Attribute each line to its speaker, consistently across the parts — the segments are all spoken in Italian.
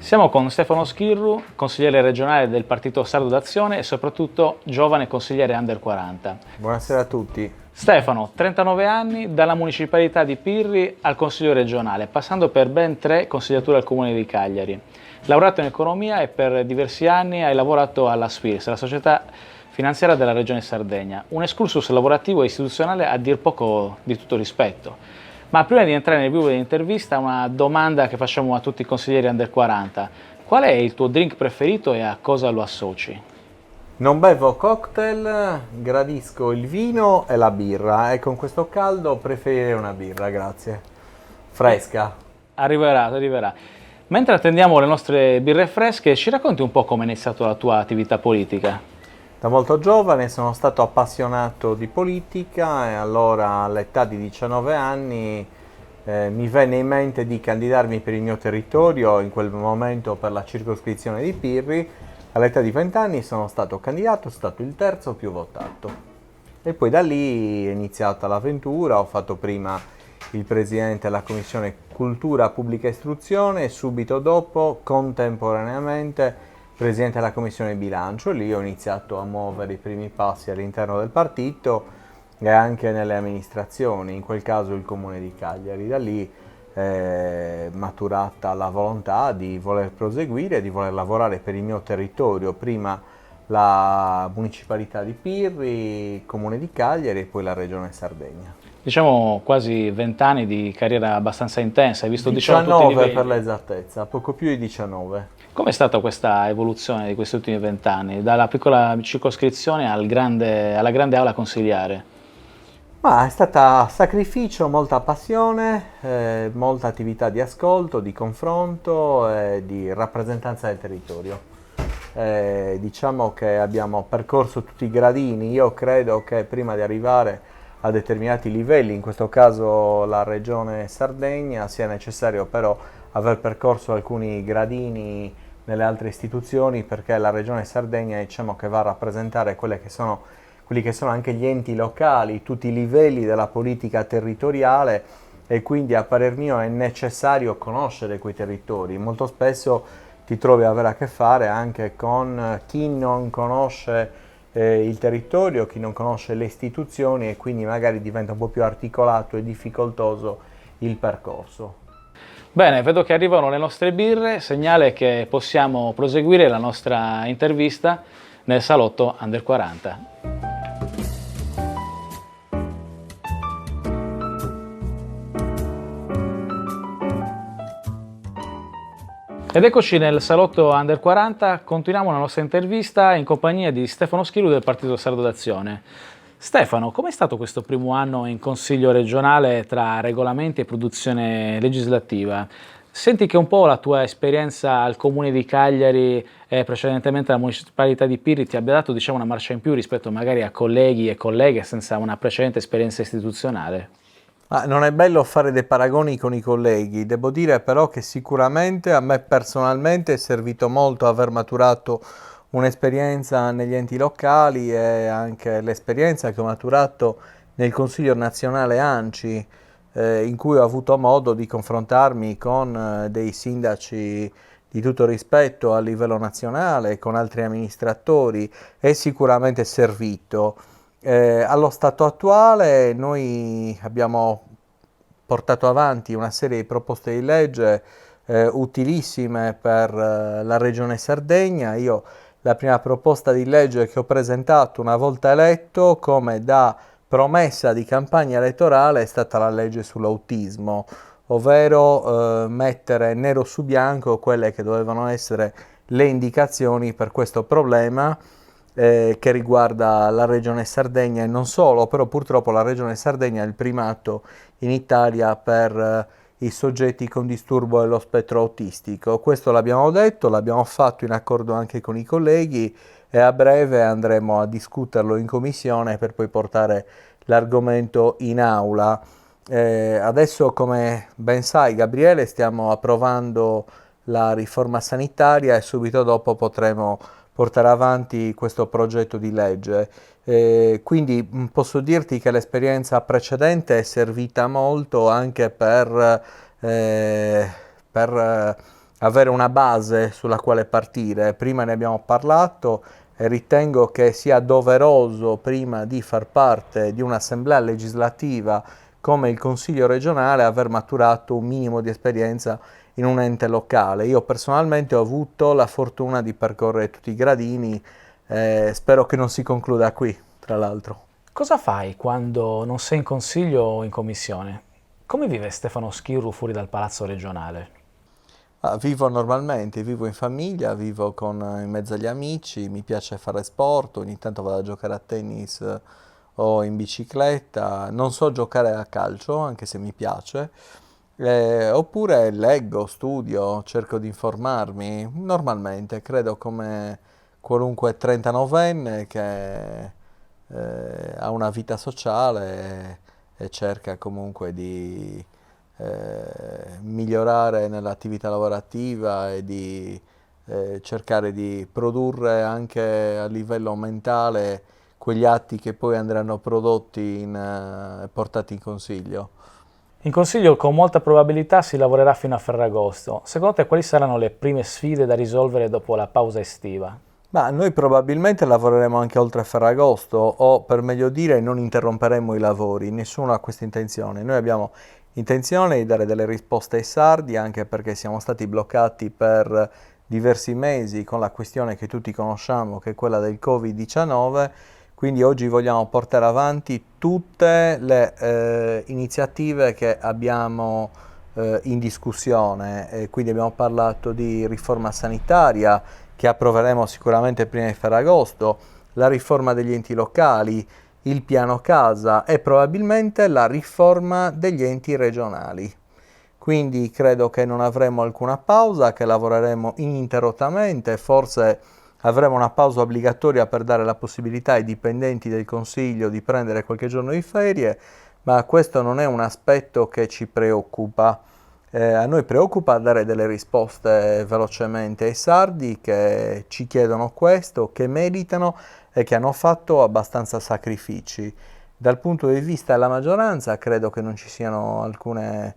Speaker 1: Siamo con Stefano Schirru, consigliere regionale del Partito Sardo d'Azione e soprattutto giovane consigliere Under 40.
Speaker 2: Buonasera a tutti.
Speaker 1: Stefano, 39 anni, dalla municipalità di Pirri al Consiglio regionale, passando per ben 3 consigliature al Comune di Cagliari. Laureato in economia e per diversi anni hai lavorato alla SFIRS, la società finanziaria della Regione Sardegna. Un excursus lavorativo e istituzionale a dir poco di tutto rispetto. Ma prima di entrare nel vivo dell'intervista, una domanda che facciamo a tutti i consiglieri Under 40. Qual è il tuo drink preferito e a cosa lo associ?
Speaker 2: Non bevo cocktail, gradisco il vino e la birra e con questo caldo preferirei una birra, grazie. Fresca.
Speaker 1: Arriverà. Mentre attendiamo le nostre birre fresche, ci racconti un po' come è iniziata la tua attività politica?
Speaker 2: Da molto giovane sono stato appassionato di politica e allora all'età di 19 anni mi venne in mente di candidarmi per il mio territorio, in quel momento per la circoscrizione di Pirri. All'età di 20 anni sono stato candidato, sono stato il terzo più votato. E poi da lì è iniziata l'avventura, ho fatto prima il presidente della Commissione Cultura, Pubblica Istruzione e subito dopo, contemporaneamente, presidente della Commissione Bilancio. Lì ho iniziato a muovere i primi passi all'interno del partito e anche nelle amministrazioni, in quel caso il Comune di Cagliari. Da lì è maturata la volontà di voler proseguire, di voler lavorare per il mio territorio, prima la municipalità di Pirri, il Comune di Cagliari e poi la Regione Sardegna.
Speaker 1: Diciamo quasi 20 anni di carriera abbastanza intensa, hai visto tutti i
Speaker 2: 19
Speaker 1: livelli.
Speaker 2: per l'esattezza, poco più di 19.
Speaker 1: Com'è stata questa evoluzione di questi ultimi 20 anni, dalla piccola circoscrizione alla grande aula consigliare?
Speaker 2: Ma è stata sacrificio, molta passione, molta attività di ascolto, di confronto e di rappresentanza del territorio. Diciamo che abbiamo percorso tutti i gradini. Io credo che prima di arrivare a determinati livelli, in questo caso la Regione Sardegna, sia necessario però aver percorso alcuni gradini nelle altre istituzioni, perché la Regione Sardegna diciamo che va a rappresentare quelli che sono anche gli enti locali, tutti i livelli della politica territoriale, e quindi a parer mio è necessario conoscere quei territori. Molto spesso ti trovi ad avere a che fare anche con chi non conosce il territorio, chi non conosce le istituzioni, e quindi magari diventa un po' più articolato e difficoltoso il percorso.
Speaker 1: Bene, vedo che arrivano le nostre birre, segnale che possiamo proseguire la nostra intervista nel salotto Under 40. Ed eccoci nel salotto Under 40, continuiamo la nostra intervista in compagnia di Stefano Schirru del Partito Sardo d'Azione. Stefano, com'è stato questo primo anno in Consiglio regionale tra regolamenti e produzione legislativa? Senti che un po' la tua esperienza al Comune di Cagliari e precedentemente alla Municipalità di Pirri ti abbia dato, diciamo, una marcia in più rispetto magari a colleghi e colleghe senza una precedente esperienza istituzionale?
Speaker 2: Non è bello fare dei paragoni con i colleghi, devo dire però che sicuramente a me personalmente è servito molto aver maturato un'esperienza negli enti locali e anche l'esperienza che ho maturato nel Consiglio nazionale ANCI, in cui ho avuto modo di confrontarmi con dei sindaci di tutto rispetto a livello nazionale, con altri amministratori, è sicuramente servito. Allo stato attuale noi abbiamo portato avanti una serie di proposte di legge utilissime per la Regione Sardegna. Io la prima proposta di legge che ho presentato una volta eletto come da promessa di campagna elettorale è stata la legge sull'autismo, ovvero mettere nero su bianco quelle che dovevano essere le indicazioni per questo problema che riguarda la Regione Sardegna e non solo, però purtroppo la Regione Sardegna è il primato in Italia per i soggetti con disturbo dello spettro autistico. Questo l'abbiamo detto, l'abbiamo fatto in accordo anche con i colleghi e a breve andremo a discuterlo in commissione per poi portare l'argomento in aula. Adesso, come ben sai, Gabriele, stiamo approvando la riforma sanitaria e subito dopo potremo portare avanti questo progetto di legge. Quindi posso dirti che l'esperienza precedente è servita molto anche per avere una base sulla quale partire. Prima ne abbiamo parlato e ritengo che sia doveroso, prima di far parte di un'assemblea legislativa come il Consiglio regionale, aver maturato un minimo di esperienza in un ente locale. Io personalmente ho avuto la fortuna di percorrere tutti i gradini, spero che non si concluda qui, tra l'altro.
Speaker 1: Cosa fai quando non sei in consiglio o in commissione? Come vive Stefano Schirru fuori dal palazzo regionale?
Speaker 2: Vivo normalmente, vivo in famiglia, vivo in mezzo agli amici, mi piace fare sport, ogni tanto vado a giocare a tennis o in bicicletta, non so giocare a calcio, anche se mi piace, oppure leggo, studio, cerco di informarmi, normalmente, credo come qualunque 39enne che ha una vita sociale e cerca comunque di migliorare nell'attività lavorativa e di cercare di produrre anche a livello mentale quegli atti che poi andranno prodotti e portati in consiglio.
Speaker 1: In consiglio con molta probabilità si lavorerà fino a Ferragosto. Secondo te quali saranno le prime sfide da risolvere dopo la pausa estiva?
Speaker 2: Ma noi probabilmente lavoreremo anche oltre Ferragosto o per meglio dire non interromperemo i lavori, nessuno ha questa intenzione. Noi abbiamo intenzione di dare delle risposte ai sardi anche perché siamo stati bloccati per diversi mesi con la questione che tutti conosciamo che è quella del Covid-19, quindi oggi vogliamo portare avanti tutte le iniziative che abbiamo in discussione, quindi abbiamo parlato di riforma sanitaria che approveremo sicuramente prima di Ferragosto, la riforma degli enti locali, il piano casa e probabilmente la riforma degli enti regionali. Quindi credo che non avremo alcuna pausa, che lavoreremo ininterrottamente, forse avremo una pausa obbligatoria per dare la possibilità ai dipendenti del Consiglio di prendere qualche giorno di ferie, ma questo non è un aspetto che ci preoccupa. A noi preoccupa dare delle risposte velocemente ai sardi che ci chiedono questo, che meritano e che hanno fatto abbastanza sacrifici. Dal punto di vista della maggioranza credo che non ci siano alcune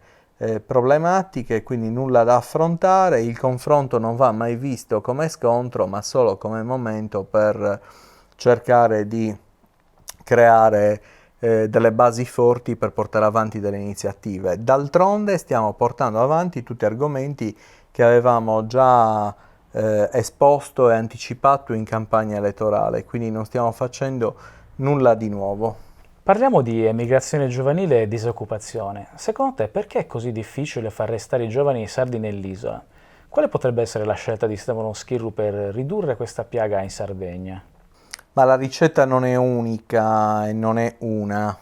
Speaker 2: problematiche, quindi nulla da affrontare. Il confronto non va mai visto come scontro, ma solo come momento per cercare di creare delle basi forti per portare avanti delle iniziative. D'altronde stiamo portando avanti tutti argomenti che avevamo già esposto e anticipato in campagna elettorale, quindi non stiamo facendo nulla di nuovo.
Speaker 1: Parliamo di emigrazione giovanile e disoccupazione. Secondo te perché è così difficile far restare i giovani sardi nell'isola? Quale potrebbe essere la scelta di Stefano Schirru per ridurre questa piaga in Sardegna?
Speaker 2: Ma la ricetta non è unica e non è una.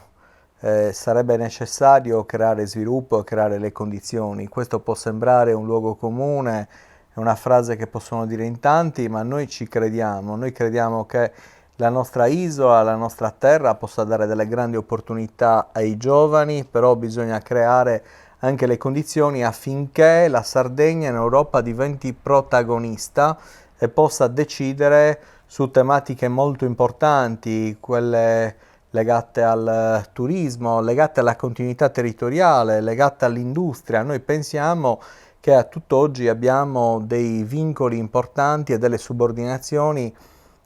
Speaker 2: Sarebbe necessario creare sviluppo e creare le condizioni. Questo può sembrare un luogo comune, è una frase che possono dire in tanti, ma noi ci crediamo. Noi crediamo che la nostra isola, la nostra terra possa dare delle grandi opportunità ai giovani, però bisogna creare anche le condizioni affinché la Sardegna in Europa diventi protagonista e possa decidere su tematiche molto importanti, quelle legate al turismo, legate alla continuità territoriale, legate all'industria. Noi pensiamo che a tutt'oggi abbiamo dei vincoli importanti e delle subordinazioni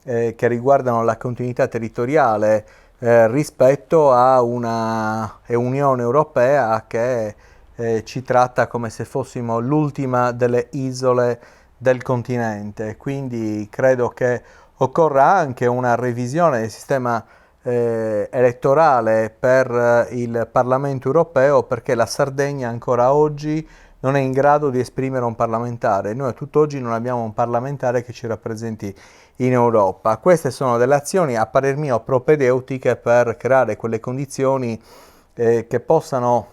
Speaker 2: che riguardano la continuità territoriale rispetto a una Unione Europea che ci tratta come se fossimo l'ultima delle isole del continente. Quindi credo che occorra anche una revisione del sistema elettorale per il Parlamento europeo perché la Sardegna ancora oggi non è in grado di esprimere un parlamentare. Noi a tutt'oggi non abbiamo un parlamentare che ci rappresenti in Europa. Queste sono delle azioni a parer mio propedeutiche per creare quelle condizioni che possano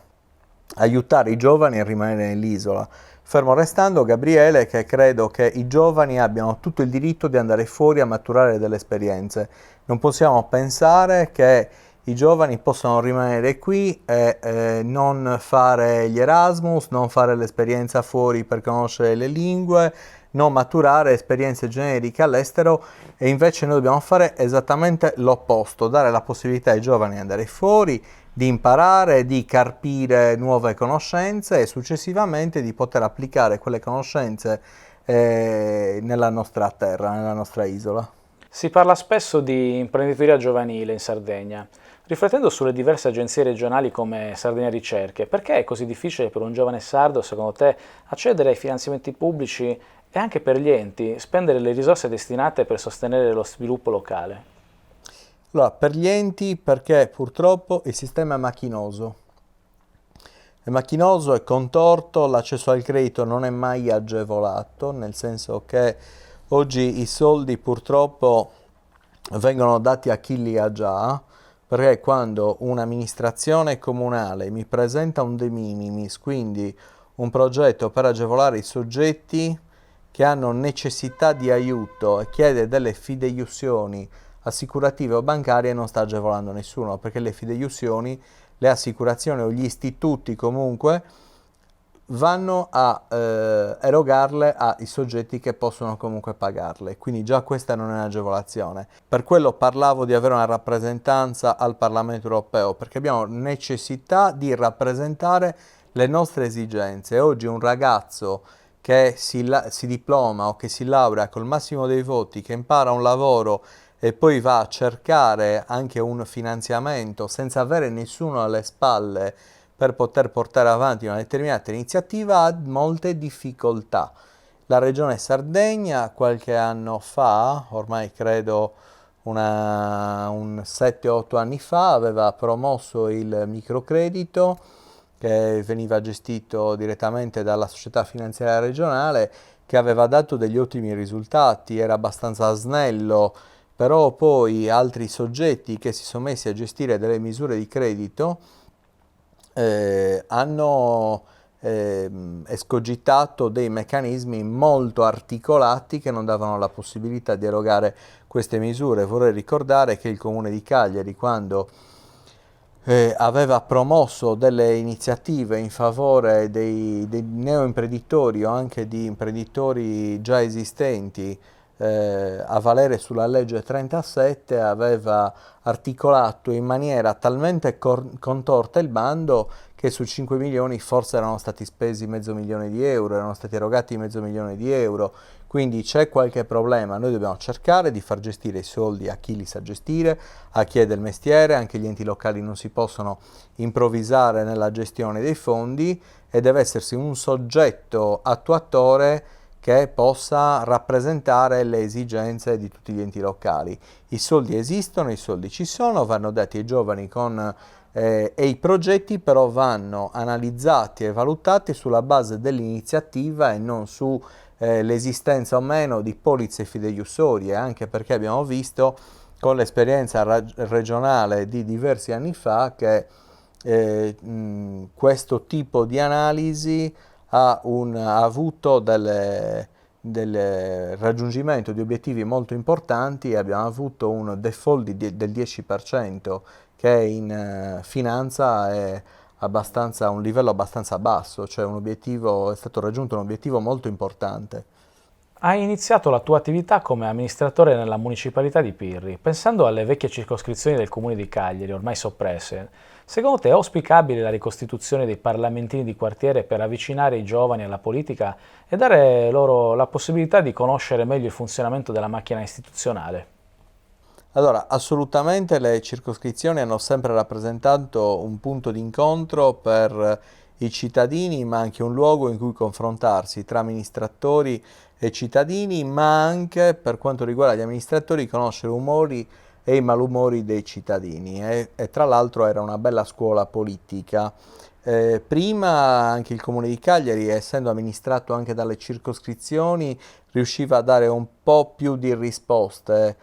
Speaker 2: aiutare i giovani a rimanere nell'isola. Fermo restando, Gabriele, che credo che i giovani abbiano tutto il diritto di andare fuori a maturare delle esperienze. Non possiamo pensare che i giovani possano rimanere qui e non fare gli Erasmus, non fare l'esperienza fuori per conoscere le lingue, non maturare esperienze generiche all'estero e invece noi dobbiamo fare esattamente l'opposto, dare la possibilità ai giovani di andare fuori, di imparare, di carpire nuove conoscenze e successivamente di poter applicare quelle conoscenze nella nostra terra, nella nostra isola.
Speaker 1: Si parla spesso di imprenditoria giovanile in Sardegna. Riflettendo sulle diverse agenzie regionali come Sardegna Ricerche, perché è così difficile per un giovane sardo, secondo te, accedere ai finanziamenti pubblici e anche per gli enti, spendere le risorse destinate per sostenere lo sviluppo locale?
Speaker 2: Allora, per gli enti perché purtroppo il sistema è macchinoso. È macchinoso, è contorto, l'accesso al credito non è mai agevolato, nel senso che oggi i soldi purtroppo vengono dati a chi li ha già, perché quando un'amministrazione comunale mi presenta un de minimis, quindi un progetto per agevolare i soggetti che hanno necessità di aiuto e chiede delle fideiussioni assicurative o bancarie, non sta agevolando nessuno, perché le fideiussioni, le assicurazioni o gli istituti comunque vanno a erogarle ai soggetti che possono comunque pagarle, quindi già questa non è un'agevolazione. Per quello parlavo di avere una rappresentanza al Parlamento europeo, perché abbiamo necessità di rappresentare le nostre esigenze. Oggi un ragazzo che si diploma o che si laurea col massimo dei voti, che impara un lavoro e poi va a cercare anche un finanziamento senza avere nessuno alle spalle per poter portare avanti una determinata iniziativa, ha molte difficoltà. La Regione Sardegna qualche anno fa, ormai credo un 7-8 anni fa, aveva promosso il microcredito che veniva gestito direttamente dalla società finanziaria regionale, che aveva dato degli ottimi risultati, era abbastanza snello, però poi altri soggetti che si sono messi a gestire delle misure di credito hanno escogitato dei meccanismi molto articolati che non davano la possibilità di erogare queste misure. Vorrei ricordare che il Comune di Cagliari, quando aveva promosso delle iniziative in favore dei neoimprenditori o anche di imprenditori già esistenti, a valere sulla legge 37, aveva articolato in maniera talmente contorta il bando che su 5 milioni forse erano stati spesi mezzo milione di euro, erano stati erogati mezzo milione di euro. Quindi c'è qualche problema, noi dobbiamo cercare di far gestire i soldi a chi li sa gestire, a chi è del mestiere, anche gli enti locali non si possono improvvisare nella gestione dei fondi e deve essersi un soggetto attuatore che possa rappresentare le esigenze di tutti gli enti locali. I soldi esistono, i soldi ci sono, vanno dati ai giovani e i progetti però vanno analizzati e valutati sulla base dell'iniziativa e non su l'esistenza o meno di polizze fideiussorie, anche perché abbiamo visto con l'esperienza regionale di diversi anni fa che questo tipo di analisi ha avuto del raggiungimento di obiettivi molto importanti e abbiamo avuto un default del 10% che in finanza è a un livello abbastanza basso, cioè è stato raggiunto un obiettivo molto importante.
Speaker 1: Hai iniziato la tua attività come amministratore nella municipalità di Pirri. Pensando alle vecchie circoscrizioni del comune di Cagliari, ormai soppresse, secondo te è auspicabile la ricostituzione dei parlamentini di quartiere per avvicinare i giovani alla politica e dare loro la possibilità di conoscere meglio il funzionamento della macchina istituzionale?
Speaker 2: Allora, assolutamente le circoscrizioni hanno sempre rappresentato un punto d'incontro per i cittadini, ma anche un luogo in cui confrontarsi tra amministratori e cittadini, ma anche per quanto riguarda gli amministratori conoscere i umori e i malumori dei cittadini e tra l'altro era una bella scuola politica. Prima anche il Comune di Cagliari, essendo amministrato anche dalle circoscrizioni, riusciva a dare un po' più di risposte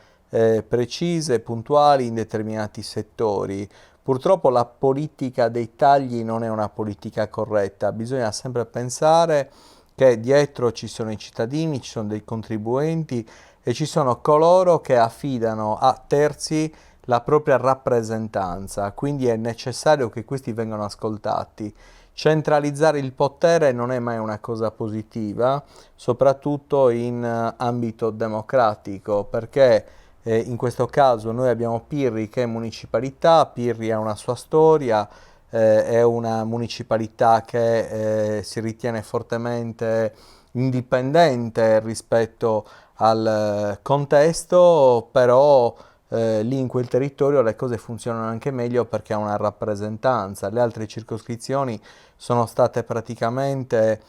Speaker 2: precise, puntuali in determinati settori. Purtroppo la politica dei tagli non è una politica corretta, bisogna sempre pensare che dietro ci sono i cittadini, ci sono dei contribuenti e ci sono coloro che affidano a terzi la propria rappresentanza, quindi è necessario che questi vengano ascoltati. Centralizzare il potere non è mai una cosa positiva, soprattutto in ambito democratico, perché In questo caso noi abbiamo Pirri che è municipalità, Pirri ha una sua storia, è una municipalità che si ritiene fortemente indipendente rispetto al contesto, però lì in quel territorio le cose funzionano anche meglio perché ha una rappresentanza. Le altre circoscrizioni sono state praticamente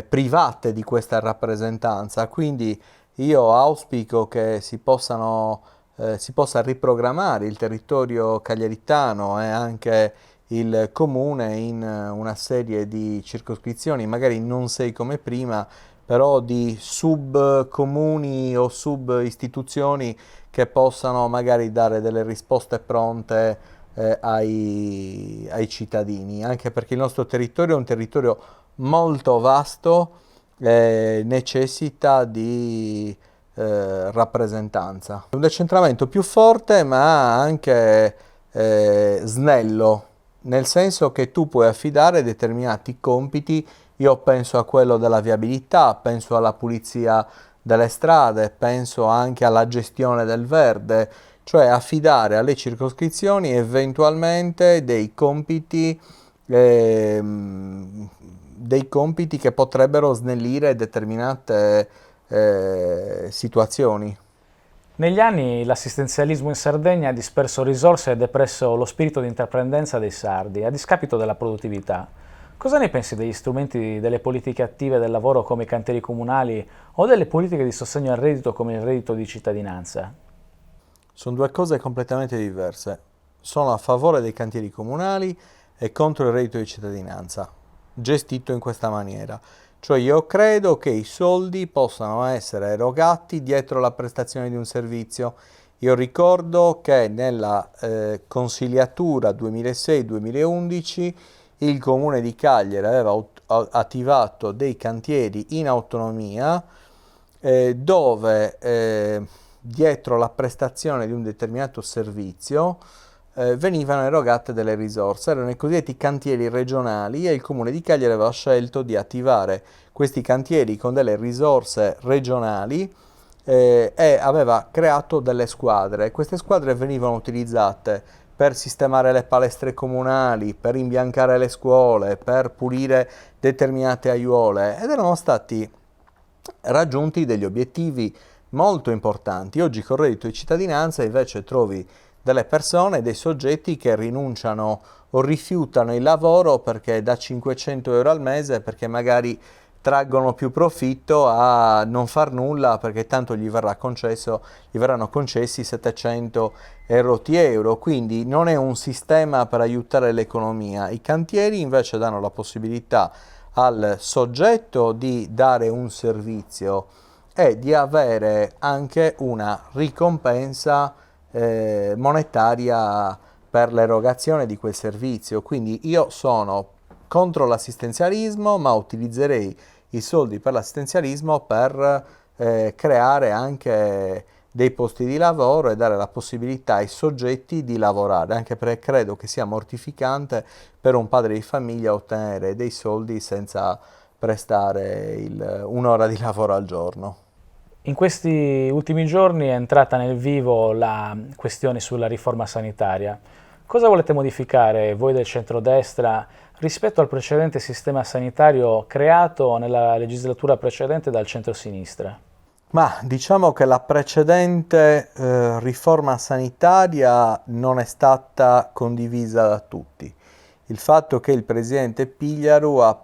Speaker 2: private di questa rappresentanza, quindi io auspico che si possa riprogrammare il territorio cagliaritano e anche il comune in una serie di circoscrizioni, magari non 6 come prima, però di subcomuni o sub-istituzioni che possano magari dare delle risposte pronte ai cittadini, anche perché il nostro territorio è un territorio molto vasto e necessita di rappresentanza. Un decentramento più forte ma anche snello, nel senso che tu puoi affidare determinati compiti. Io penso a quello della viabilità, penso alla pulizia delle strade, penso anche alla gestione del verde, cioè affidare alle circoscrizioni eventualmente dei compiti che potrebbero snellire determinate situazioni.
Speaker 1: Negli anni l'assistenzialismo in Sardegna ha disperso risorse e depresso lo spirito di intraprendenza dei sardi, a discapito della produttività. Cosa ne pensi degli strumenti delle politiche attive del lavoro come i cantieri comunali o delle politiche di sostegno al reddito come il reddito di cittadinanza?
Speaker 2: Sono due cose completamente diverse. Sono a favore dei cantieri comunali e contro il reddito di cittadinanza, gestito in questa maniera. Cioè io credo che i soldi possano essere erogati dietro la prestazione di un servizio. Io ricordo che nella consigliatura 2006-2011 il Comune di Cagliari aveva attivato dei cantieri in autonomia dove dietro la prestazione di un determinato servizio venivano erogate delle risorse, erano i cosiddetti cantieri regionali e il Comune di Cagliari aveva scelto di attivare questi cantieri con delle risorse regionali e aveva creato delle squadre. Queste squadre venivano utilizzate per sistemare le palestre comunali, per imbiancare le scuole, per pulire determinate aiuole ed erano stati raggiunti degli obiettivi molto importanti. Oggi con il reddito di cittadinanza invece trovi delle persone, dei soggetti che rinunciano o rifiutano il lavoro perché da 500 euro al mese, perché magari traggono più profitto a non far nulla perché tanto gli verranno concessi 700 euro. Quindi non è un sistema per aiutare l'economia. I cantieri invece danno la possibilità al soggetto di dare un servizio e di avere anche una ricompensa monetaria per l'erogazione di quel servizio. Quindi io sono contro l'assistenzialismo, ma utilizzerei i soldi per l'assistenzialismo per creare anche dei posti di lavoro e dare la possibilità ai soggetti di lavorare, anche perché credo che sia mortificante per un padre di famiglia ottenere dei soldi senza prestare un'ora di lavoro al giorno.
Speaker 1: In questi ultimi giorni è entrata nel vivo la questione sulla riforma sanitaria. Cosa volete modificare voi del centrodestra rispetto al precedente sistema sanitario creato nella legislatura precedente dal centrosinistra?
Speaker 2: Ma diciamo che la precedente riforma sanitaria non è stata condivisa da tutti. Il fatto che il presidente Pigliaru ha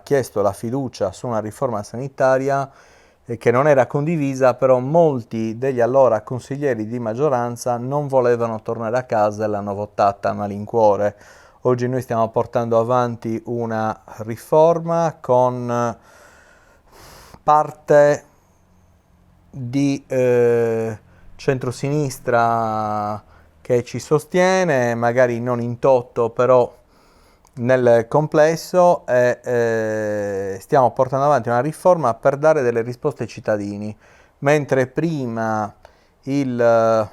Speaker 2: chiesto la fiducia su una riforma sanitaria che non era condivisa, però molti degli allora consiglieri di maggioranza non volevano tornare a casa e l'hanno votata a malincuore. Oggi noi stiamo portando avanti una riforma con parte di centrosinistra che ci sostiene, magari non in toto, però nel complesso stiamo portando avanti una riforma per dare delle risposte ai cittadini, mentre prima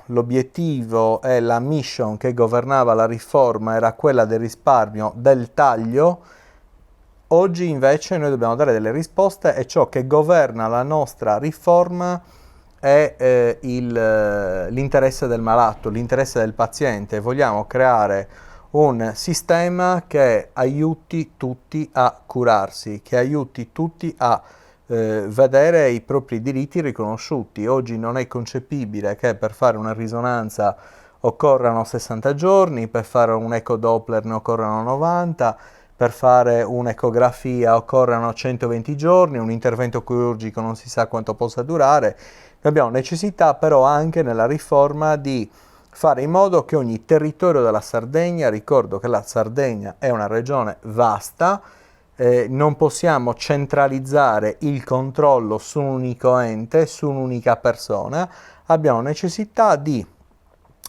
Speaker 2: l'obiettivo e la mission che governava la riforma era quella del risparmio, del taglio. Oggi invece noi dobbiamo dare delle risposte e ciò che governa la nostra riforma è l'interesse del malato, l'interesse del paziente. Vogliamo creare un sistema che aiuti tutti a curarsi, che aiuti tutti a vedere i propri diritti riconosciuti. Oggi non è concepibile che per fare una risonanza occorrano 60 giorni, per fare un ecodoppler ne occorrano 90, per fare un'ecografia occorrono 120 giorni, un intervento chirurgico non si sa quanto possa durare. Noi abbiamo necessità però anche nella riforma di fare in modo che ogni territorio della Sardegna, ricordo che la Sardegna è una regione vasta, non possiamo centralizzare il controllo su un unico ente, su un'unica persona, abbiamo necessità di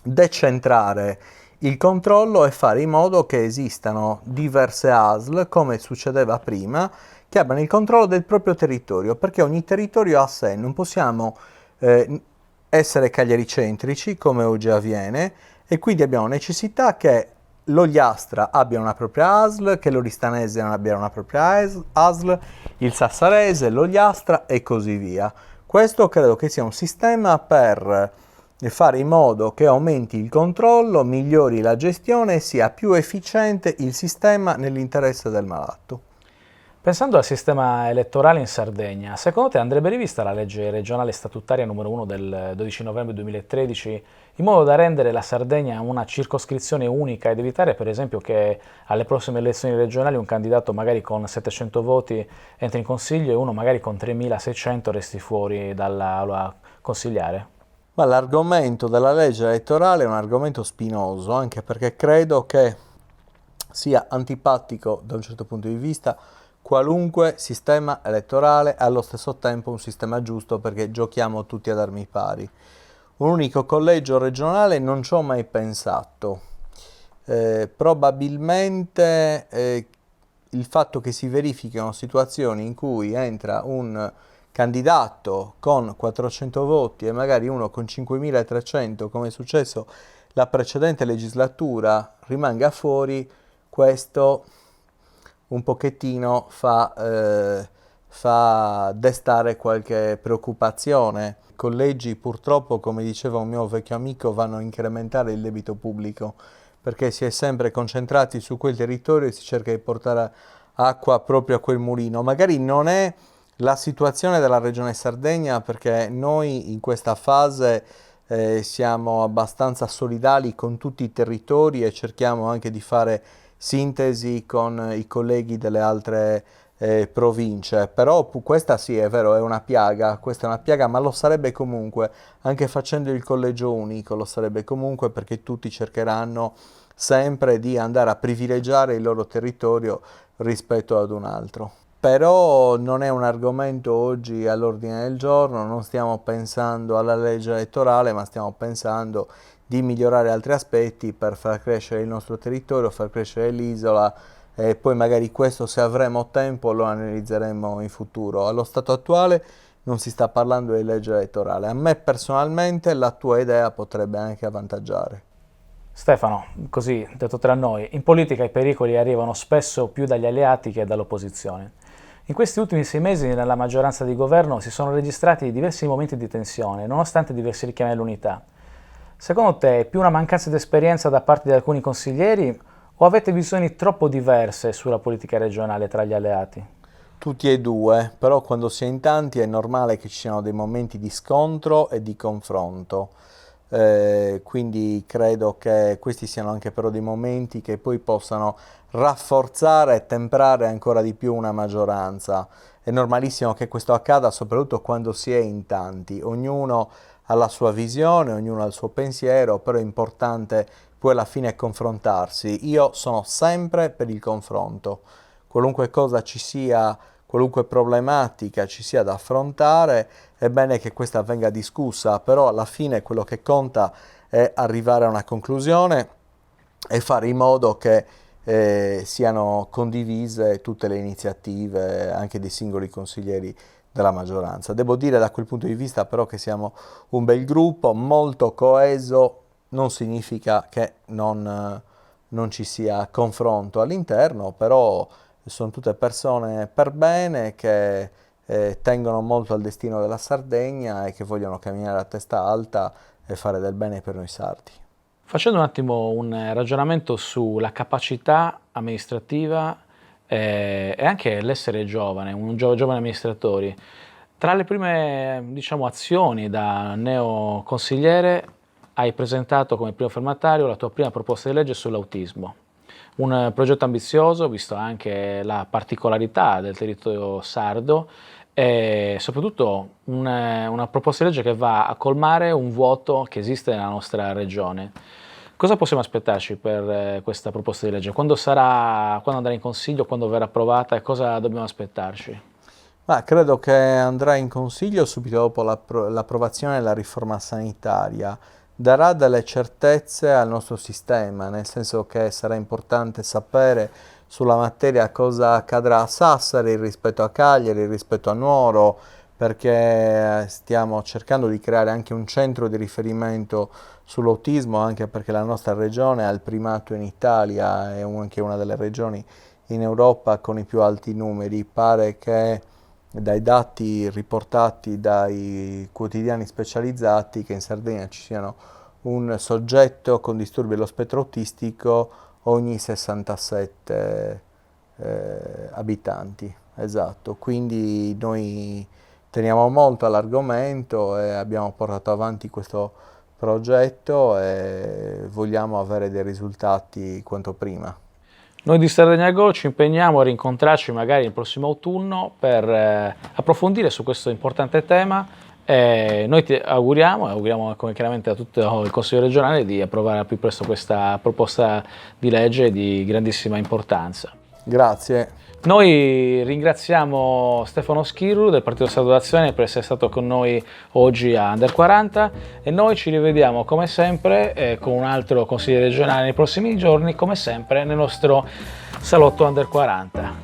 Speaker 2: decentrare il controllo e fare in modo che esistano diverse ASL, come succedeva prima, che abbiano il controllo del proprio territorio, perché ogni territorio ha sé, non possiamo essere cagliaricentrici come oggi avviene, e quindi abbiamo necessità che l'Ogliastra abbia una propria ASL, che l'Oristanese abbia una propria ASL, il Sassarese, l'Ogliastra e così via. Questo credo che sia un sistema per fare in modo che aumenti il controllo, migliori la gestione e sia più efficiente il sistema nell'interesse del malato.
Speaker 1: Pensando al sistema elettorale in Sardegna, secondo te andrebbe rivista la legge regionale statutaria numero 1 del 12 novembre 2013 in modo da rendere la Sardegna una circoscrizione unica ed evitare per esempio che alle prossime elezioni regionali un candidato magari con 700 voti entri in consiglio e uno magari con 3600 resti fuori dall'aula consigliare?
Speaker 2: Ma l'argomento della legge elettorale è un argomento spinoso, anche perché credo che sia antipatico da un certo punto di vista qualunque sistema elettorale, è allo stesso tempo un sistema giusto perché giochiamo tutti ad armi pari. Un unico collegio regionale non ci ho mai pensato. Probabilmente il fatto che si verifichino situazioni in cui entra un candidato con 400 voti e magari uno con 5.300, come è successo la precedente legislatura, rimanga fuori, questo un pochettino fa destare qualche preoccupazione. I collegi purtroppo, come diceva un mio vecchio amico, vanno a incrementare il debito pubblico perché si è sempre concentrati su quel territorio e si cerca di portare acqua proprio a quel mulino. Magari non è la situazione della Regione Sardegna perché noi in questa fase siamo abbastanza solidali con tutti i territori e cerchiamo anche di fare sintesi con i colleghi delle altre province, però questa sì è vero, è una piaga, questa è una piaga, ma lo sarebbe comunque, anche facendo il collegio unico, lo sarebbe comunque perché tutti cercheranno sempre di andare a privilegiare il loro territorio rispetto ad un altro. Però non è un argomento oggi all'ordine del giorno, non stiamo pensando alla legge elettorale, ma stiamo pensando di migliorare altri aspetti per far crescere il nostro territorio, far crescere l'isola e poi magari questo, se avremo tempo, lo analizzeremo in futuro. Allo stato attuale non si sta parlando di legge elettorale. A me personalmente la tua idea potrebbe anche avvantaggiare.
Speaker 1: Stefano, così detto tra noi, in politica i pericoli arrivano spesso più dagli alleati che dall'opposizione. In questi ultimi 6 mesi nella maggioranza di governo si sono registrati diversi momenti di tensione, nonostante diversi richiami all'unità. Secondo te è più una mancanza di esperienza da parte di alcuni consiglieri o avete visioni troppo diverse sulla politica regionale tra gli alleati?
Speaker 2: Tutti e due, però quando si è in tanti è normale che ci siano dei momenti di scontro e di confronto. Quindi credo che questi siano anche però dei momenti che poi possano rafforzare e temprare ancora di più una maggioranza. È normalissimo che questo accada soprattutto quando si è in tanti, ognuno ha la sua visione, ognuno ha il suo pensiero, però è importante poi alla fine confrontarsi. Io sono sempre per il confronto, qualunque cosa ci sia, qualunque problematica ci sia da affrontare, è bene che questa venga discussa, però alla fine quello che conta è arrivare a una conclusione e fare in modo che siano condivise tutte le iniziative anche dei singoli consiglieri della maggioranza. Devo dire da quel punto di vista però che siamo un bel gruppo, molto coeso, non significa che non ci sia confronto all'interno, però sono tutte persone per bene che tengono molto al destino della Sardegna e che vogliono camminare a testa alta e fare del bene per noi sardi.
Speaker 1: Facendo un attimo un ragionamento sulla capacità amministrativa e anche l'essere giovane, giovane amministratori, tra le prime, diciamo, azioni da neoconsigliere hai presentato come primo firmatario la tua prima proposta di legge sull'autismo. Un progetto ambizioso, visto anche la particolarità del territorio sardo e soprattutto una proposta di legge che va a colmare un vuoto che esiste nella nostra regione. Cosa possiamo aspettarci per questa proposta di legge? Quando andrà in consiglio, quando verrà approvata e cosa dobbiamo aspettarci?
Speaker 2: Ma credo che andrà in consiglio subito dopo l'approvazione della riforma sanitaria. Darà delle certezze al nostro sistema, nel senso che sarà importante sapere sulla materia cosa accadrà a Sassari rispetto a Cagliari, rispetto a Nuoro, perché stiamo cercando di creare anche un centro di riferimento sull'autismo, anche perché la nostra regione ha il primato in Italia, è anche una delle regioni in Europa con i più alti numeri. Pare che dai dati riportati dai quotidiani specializzati che in Sardegna ci siano un soggetto con disturbi dello spettro autistico ogni 67 abitanti. Esatto, quindi noi teniamo molto all'argomento e abbiamo portato avanti questo progetto e vogliamo avere dei risultati quanto prima.
Speaker 1: Noi di Sardegna Go ci impegniamo a rincontrarci magari il prossimo autunno per approfondire su questo importante tema. Noi ti auguriamo come chiaramente a tutto il Consiglio regionale di approvare al più presto questa proposta di legge di grandissima importanza.
Speaker 2: Grazie.
Speaker 1: Noi ringraziamo Stefano Schirru del Partito Sardo d'Azione per essere stato con noi oggi a Under 40 e noi ci rivediamo come sempre con un altro consigliere regionale nei prossimi giorni, come sempre nel nostro salotto Under 40.